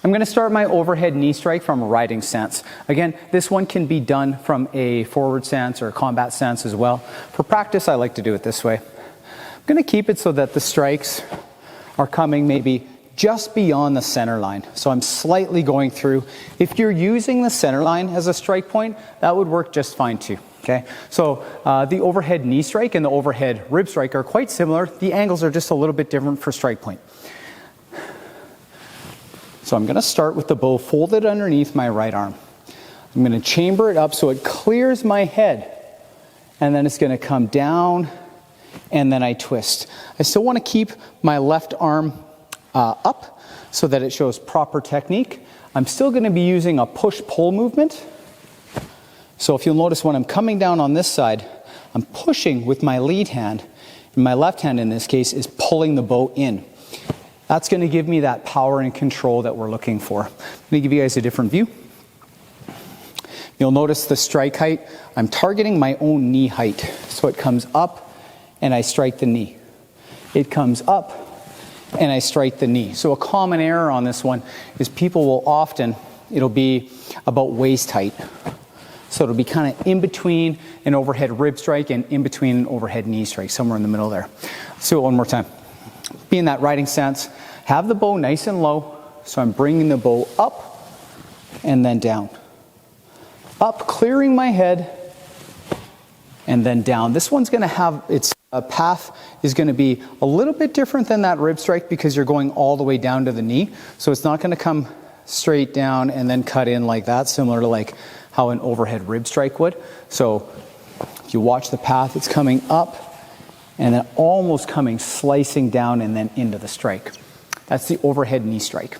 I'm going to start my overhead knee strike from a riding stance. Again, this one can be done from a forward stance or a combat stance as well. For practice, I like to do it this way. I'm going to keep it so that the strikes are coming maybe just beyond the center line. So I'm slightly going through. If you're using the center line as a strike point, that would work just fine too. Okay, so the overhead knee strike and the overhead rib strike are quite similar. The angles are just a little bit different for strike point. So I'm going to start with the bow folded underneath my right arm. I'm going to chamber it up so it clears my head, and then it's going to come down, and then I twist. I still want to keep my left arm up so that it shows proper technique. I'm still going to be using a push-pull movement. So if you'll notice when I'm coming down on this side, I'm pushing with my lead hand, and my left hand in this case is pulling the bow in. That's going to give me that power and control that we're looking for. Let me give you guys a different view. You'll notice the strike height. I'm targeting my own knee height. So it comes up and I strike the knee. It comes up and I strike the knee. So a common error on this one is people will often, it'll be about waist height. So it'll be kind of in between an overhead rib strike and in between an overhead knee strike, somewhere in the middle there. Let's do it one more time. Be in that riding stance. Have the bow nice and low. So I'm bringing the bow up and then down. Up, clearing my head, and then down. This one's going to have its path is going to be a little bit different than that rib strike because you're going all the way down to the knee. So it's not going to come straight down and then cut in like that, similar to like how an overhead rib strike would. So if you watch the path, it's coming up and then almost coming slicing down and then into the strike. That's the overhead knee strike.